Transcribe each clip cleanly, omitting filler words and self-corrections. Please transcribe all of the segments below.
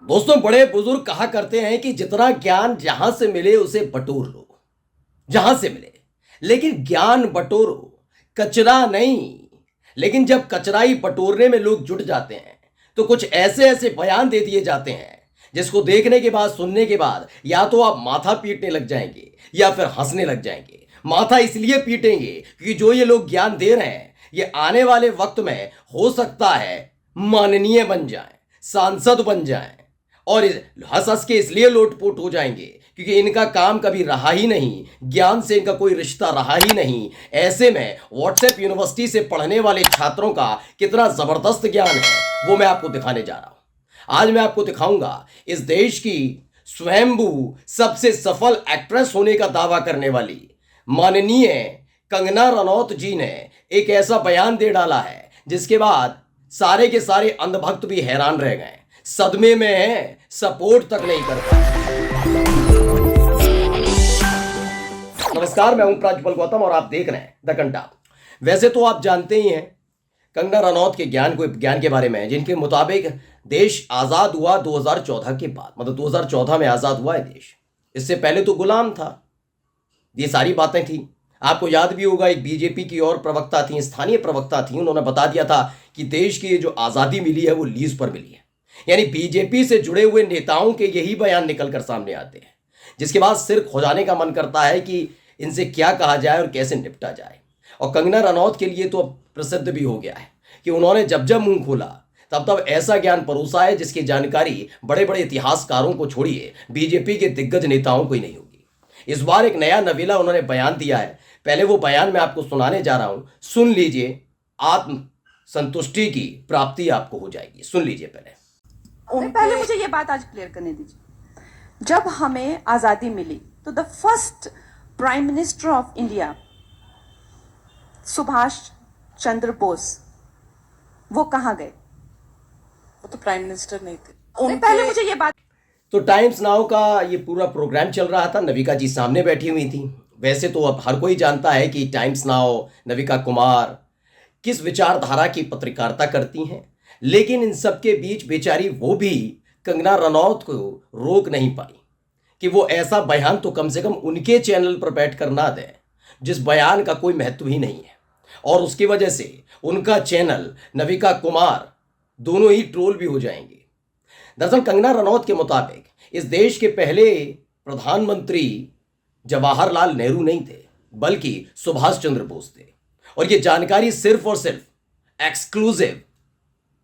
दोस्तों, बड़े बुजुर्ग कहा करते हैं कि जितना ज्ञान जहां से मिले उसे बटोर लो, जहां से मिले। लेकिन ज्ञान बटोरो, कचरा नहीं। लेकिन जब कचरा ही बटोरने में लोग जुट जाते हैं तो कुछ ऐसे ऐसे बयान दे दिए जाते हैं जिसको देखने के बाद, सुनने के बाद या तो आप माथा पीटने लग जाएंगे या फिर हंसने लग जाएंगे। माथा इसलिए पीटेंगे क्योंकि जो ये लोग ज्ञान दे रहे हैं ये आने वाले वक्त में हो सकता है माननीय बन जाएं, सांसद बन जाएं, और हंस हंस के इसलिए लोटपोट हो जाएंगे क्योंकि इनका काम कभी रहा ही नहीं, ज्ञान से इनका कोई रिश्ता रहा ही नहीं। ऐसे में व्हाट्सएप यूनिवर्सिटी से पढ़ने वाले छात्रों का कितना जबरदस्त ज्ञान है वो मैं आपको दिखाने जा रहा हूं। आज मैं आपको दिखाऊंगा इस देश की स्वयंभू सबसे सफल एक्ट्रेस होने का दावा करने वाली माननीय कंगना रनौत जी ने एक ऐसा बयान दे डाला है जिसके बाद सारे के सारे अंधभक्त भी हैरान रह गए, सदमे में है, सपोर्ट तक नहीं कर पाए। नमस्कार, मैं हूं प्राज्वल गौतम और आप देख रहे हैं द कंटा। वैसे तो आप जानते ही हैं कंगना रनौत के ज्ञान के बारे में, जिनके मुताबिक देश आजाद हुआ 2014 के बाद, मतलब 2014 में आजाद हुआ है देश। इससे पहले तो गुलाम था। ये सारी बातें थी। आपको याद भी होगा, एक बीजेपी की और प्रवक्ता थी, स्थानीय प्रवक्ता थी, उन्होंने बता दिया था कि देश की जो आज़ादी मिली है वो लीज पर मिली है। यानी बीजेपी से जुड़े हुए नेताओं के यही बयान निकलकर सामने आते हैं, जिसके बाद सिर खुजाने का मन करता है कि इनसे क्या कहा जाए और कैसे निपटा जाए। और कंगना रनौत के लिए तो अब प्रसिद्ध भी हो गया है कि उन्होंने जब जब मुंह खोला तब तब ऐसा ज्ञान परोसा है जिसकी जानकारी बड़े बड़े इतिहासकारों को छोड़िए, बीजेपी के दिग्गज नेताओं को ही नहीं होगी। इस बार एक नया नवीला उन्होंने बयान दिया है। पहले वो बयान मैं आपको सुनाने जा रहा हूं, सुन लीजिए। आत्म संतुष्टि की प्राप्ति आपको हो जाएगी। सुन लीजिए पहले मुझे ये बात आज क्लियर करने दीजिए। जब हमें आजादी मिली तो the first prime minister of India Subhash Chandra Bose, वो कहां गए? वो तो प्राइम मिनिस्टर नहीं थे। पहले मुझे ये बात तो टाइम्स नाउ का ये पूरा प्रोग्राम चल रहा था, नविका जी सामने बैठी हुई थी। वैसे तो अब हर कोई जानता है कि टाइम्स नाउ, नविका कुमार किस विचारधारा की पत्रकारिता करती हैं, लेकिन इन सब के बीच बेचारी वो भी कंगना रनौत को रोक नहीं पाई कि वो ऐसा बयान तो कम से कम उनके चैनल पर बैठ कर ना दें जिस बयान का कोई महत्व ही नहीं है। और उसकी वजह से उनका चैनल, नविका कुमार, दोनों ही ट्रोल भी हो जाएंगे। दरअसल कंगना रनौत के मुताबिक इस देश के पहले प्रधानमंत्री जवाहरलाल नेहरू नहीं थे, बल्कि सुभाष चंद्र बोस थे। और ये जानकारी सिर्फ और सिर्फ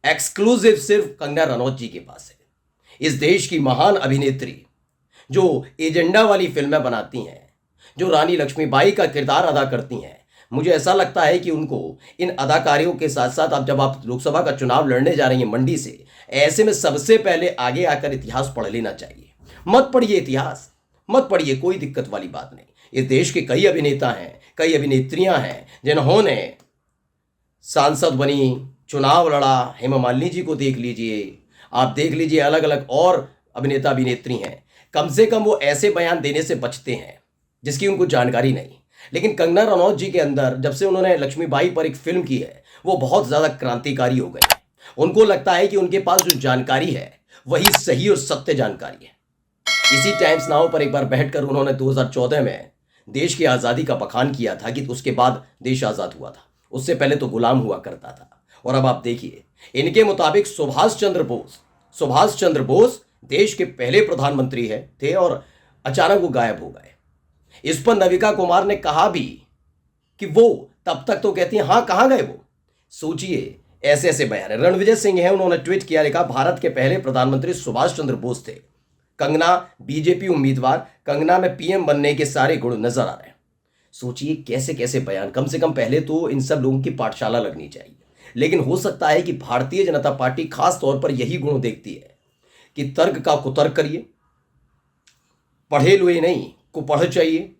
एक्सक्लूसिव सिर्फ कंगना रनौत जी के पास है। इस देश की महान अभिनेत्री जो एजेंडा वाली फिल्में बनाती हैं, जो रानी लक्ष्मीबाई का किरदार अदा करती हैं, मुझे ऐसा लगता है कि उनको इन अदाकारियों के साथ साथ अब जब आप लोकसभा का चुनाव लड़ने जा रही हैं मंडी से, ऐसे में सबसे पहले आगे आकर इतिहास पढ़ लेना चाहिए। मत पढ़िए इतिहास, मत पढ़िए, कोई दिक्कत वाली बात नहीं। इस देश के कई अभिनेता हैं, कई अभिनेत्रियां हैं जिन्होंने सांसद बनी, चुनाव लड़ा। हेमा मालिनी जी को देख लीजिए, आप देख लीजिए, अलग अलग और अभिनेता अभिनेत्री हैं। कम से कम वो ऐसे बयान देने से बचते हैं जिसकी उनको जानकारी नहीं। लेकिन कंगना रनौत जी के अंदर जब से उन्होंने लक्ष्मीबाई पर एक फिल्म की है, वो बहुत ज़्यादा क्रांतिकारी हो गए। उनको लगता है कि उनके पास जो जानकारी है वही सही और सत्य जानकारी है। इसी टाइम्स नाउ पर एक बार बैठकर उन्होंने 2014 में देश की आज़ादी का बखान किया था कि उसके बाद देश आज़ाद हुआ था, उससे पहले तो गुलाम हुआ करता था। और अब आप देखिए, इनके मुताबिक सुभाष चंद्र बोस देश के पहले प्रधानमंत्री थे और अचानक वो गायब हो गए। इस पर नविका कुमार ने कहा भी कि वो तब तक तो कहती हैं हाँ, कहाँ गए वो। सोचिए, ऐसे ऐसे बयान है। रणविजय सिंह है, उन्होंने ट्वीट किया, लिखा भारत के पहले प्रधानमंत्री सुभाष चंद्र बोस थे, कंगना बीजेपी उम्मीदवार, कंगना में पीएम बनने के सारे गुण नजर आ रहे हैं। सोचिए कैसे कैसे बयान। कम से कम पहले तो इन सब लोगों की पाठशाला लगनी चाहिए। लेकिन हो सकता है कि भारतीय जनता पार्टी खास तौर पर यही गुण देखती है कि तर्क का कुतर्क करिए, पढ़े लुए नहीं कुपढ़ चाहिए।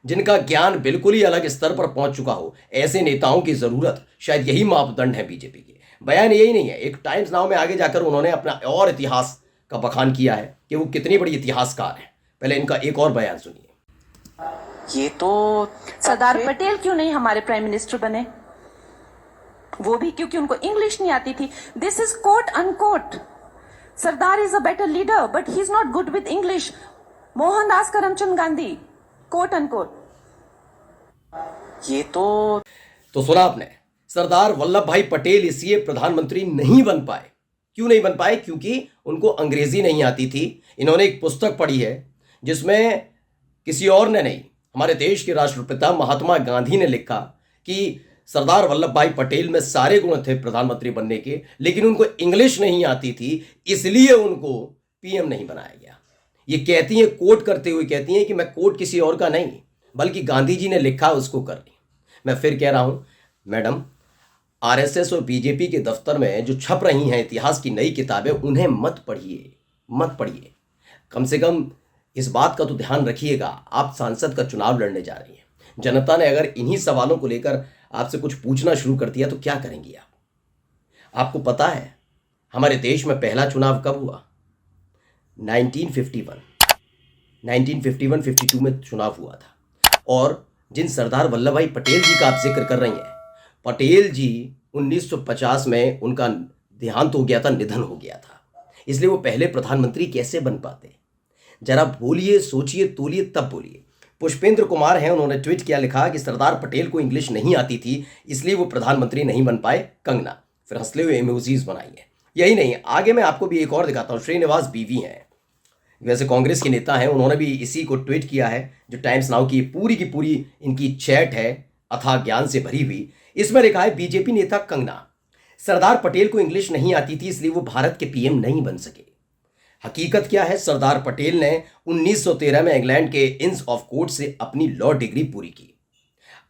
जिनका ज्ञान बिल्कुल ही अलग स्तर पर पहुंच चुका हो, ऐसे नेताओं की जरूरत, शायद यही मापदंड है बीजेपी के। बयान यही नहीं है। एक टाइम्स नाउ में आगे जाकर उन्होंने अपना और इतिहास का बखान किया है कि वो कितनी बड़ी इतिहासकार हैं। पहले इनका एक और बयान सुनिए। ये तो सरदार पटेल क्यों नहीं हमारे प्राइम मिनिस्टर बने? वो भी क्योंकि उनको इंग्लिश नहीं आती थी। This is quote unquote. Sardar is a better leader, but he's not good with English. Mohandas Karamchand Gandhi, quote unquote. ये तो सुना आपने, सरदार वल्लभ भाई पटेल इसलिए प्रधानमंत्री नहीं बन पाए। क्यों नहीं बन पाए? क्योंकि उनको अंग्रेजी नहीं आती थी। इन्होंने एक पुस्तक पढ़ी है जिसमें किसी और ने नहीं, हमारे देश के राष्ट्रपिता महात्मा गांधी ने लिखा कि सरदार वल्लभ भाई पटेल में सारे गुण थे प्रधानमंत्री बनने के, लेकिन उनको इंग्लिश नहीं आती थी, इसलिए उनको पीएम नहीं बनाया गया। ये कहती हैं, कोट करते हुए कहती हैं कि मैं कोट किसी और का नहीं, बल्कि गांधी जी ने लिखा उसको कर ली। मैं फिर कह रहा हूं मैडम, आरएसएस और बीजेपी के दफ्तर में जो छप रही हैं इतिहास की नई किताबें, उन्हें मत पढ़िए। कम से कम इस बात का तो ध्यान रखिएगा, आप सांसद का चुनाव लड़ने जा रही हैं। जनता ने अगर इन्हीं सवालों को लेकर आपसे कुछ पूछना शुरू कर दिया तो क्या करेंगी आप? आपको पता है हमारे देश में पहला चुनाव कब हुआ? 1952 में चुनाव हुआ था। और जिन सरदार वल्लभ भाई पटेल जी का आप जिक्र कर रही हैं, पटेल जी 1950 में उनका देहांत हो गया था, निधन हो गया था, इसलिए वो पहले प्रधानमंत्री कैसे बन पाते? जरा बोलिए, सोचिए, तोलिए, तब बोलिए। पुष्पेंद्र कुमार हैं, उन्होंने ट्वीट किया, लिखा कि सरदार पटेल को इंग्लिश नहीं आती थी इसलिए वो प्रधानमंत्री नहीं बन पाए, कंगना। फिर हंसते हुए इमोजीज बनाई है। यही नहीं, आगे मैं आपको भी एक और दिखाता हूँ। श्रीनिवास बीवी हैं, वैसे कांग्रेस के नेता हैं, उन्होंने भी इसी को ट्वीट किया है, जो टाइम्स नाउ की पूरी इनकी चैट है अथाह ज्ञान से भरी हुई। इसमें लिखा है, बीजेपी नेता कंगना, सरदार पटेल को इंग्लिश नहीं आती थी इसलिए वो भारत के पीएम नहीं बन सके। हकीकत क्या है? सरदार पटेल ने 1913 में इंग्लैंड के इंस ऑफ कोर्ट से अपनी लॉ डिग्री पूरी की।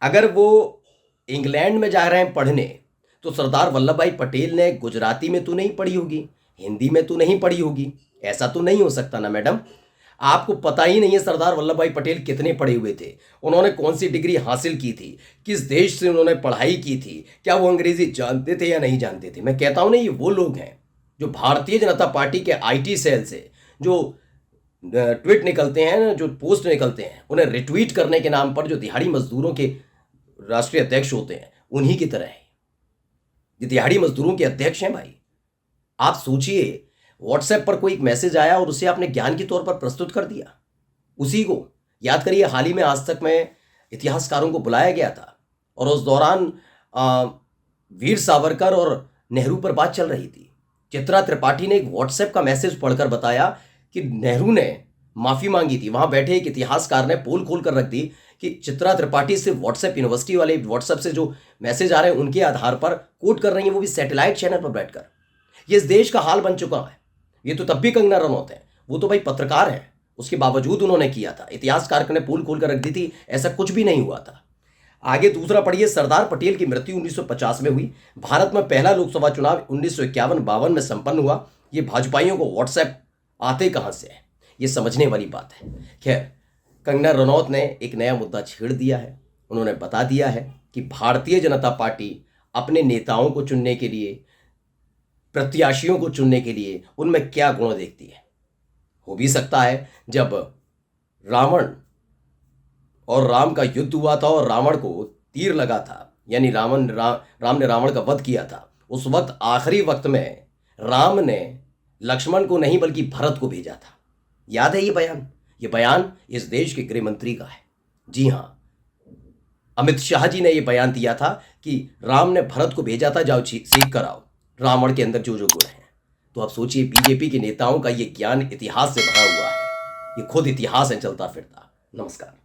अगर वो इंग्लैंड में जा रहे हैं पढ़ने, तो सरदार वल्लभ भाई पटेल ने गुजराती में तो नहीं पढ़ी होगी, हिंदी में तो नहीं पढ़ी होगी, ऐसा तो नहीं हो सकता ना मैडम। आपको पता ही नहीं है सरदार वल्लभ भाई पटेल कितने पढ़े हुए थे, उन्होंने कौन सी डिग्री हासिल की थी, किस देश से उन्होंने पढ़ाई की थी, क्या वो अंग्रेजी जानते थे या नहीं जानते थे। मैं कहता हूं ना, ये वो लोग हैं जो भारतीय जनता पार्टी के आईटी सेल से जो ट्वीट निकलते हैं, जो पोस्ट निकलते हैं, उन्हें रिट्वीट करने के नाम पर जो दिहाड़ी मजदूरों के राष्ट्रीय अध्यक्ष होते हैं, उन्हीं की तरह है। ये दिहाड़ी मजदूरों के अध्यक्ष हैं भाई। आप सोचिए, व्हाट्सएप पर कोई एक मैसेज आया और उसे आपने ज्ञान के तौर पर प्रस्तुत कर दिया। उसी को याद करिए, हाल ही में आज तक में इतिहासकारों को बुलाया गया था और उस दौरान वीर सावरकर और नेहरू पर बात चल रही थी। चित्रा त्रिपाठी ने एक व्हाट्सएप का मैसेज पढ़कर बताया कि नेहरू ने माफी मांगी थी। वहां बैठे एक इतिहासकार ने पोल खोल कर रख दी कि चित्रा त्रिपाठी से व्हाट्सएप यूनिवर्सिटी वाले व्हाट्सएप से जो मैसेज आ रहे हैं उनके आधार पर कोट कर रही हैं, वो भी सैटेलाइट चैनल पर बैठकर। ये इस देश का हाल बन चुका है। ये तो तब भी कंगना रनौत है, वो तो भाई पत्रकार है, उसके बावजूद उन्होंने किया था। इतिहासकार ने पोल खोल कर रख दी थी, ऐसा कुछ भी नहीं हुआ था। आगे दूसरा पढ़िए, सरदार पटेल की मृत्यु 1950 में हुई। भारत में पहला लोकसभा चुनाव 1951-52 में संपन्न हुआ। ये भाजपाइयों को व्हाट्सएप आते कहां से है, ये समझने वाली बात है। खैर, कंगना रनौत ने एक नया मुद्दा छेड़ दिया है। उन्होंने बता दिया है कि भारतीय जनता पार्टी अपने नेताओं को चुनने के लिए, प्रत्याशियों को चुनने के लिए उनमें क्या गुण देखती है। हो भी सकता है जब रावण और राम का युद्ध हुआ था और रावण को तीर लगा था, यानी राम ने रावण का वध किया था, उस वक्त आखिरी वक्त में राम ने लक्ष्मण को नहीं बल्कि भरत को भेजा था। याद है ये बयान? ये बयान इस देश के गृह मंत्री का है। जी हां, अमित शाह जी ने यह बयान दिया था कि राम ने भरत को भेजा था, जाओ सीख कर आओ रावण के अंदर जो जो गुण हैं। तो आप सोचिए, बीजेपी के नेताओं का ये ज्ञान इतिहास से भरा हुआ है। ये खुद इतिहास है चलता फिरता। नमस्कार।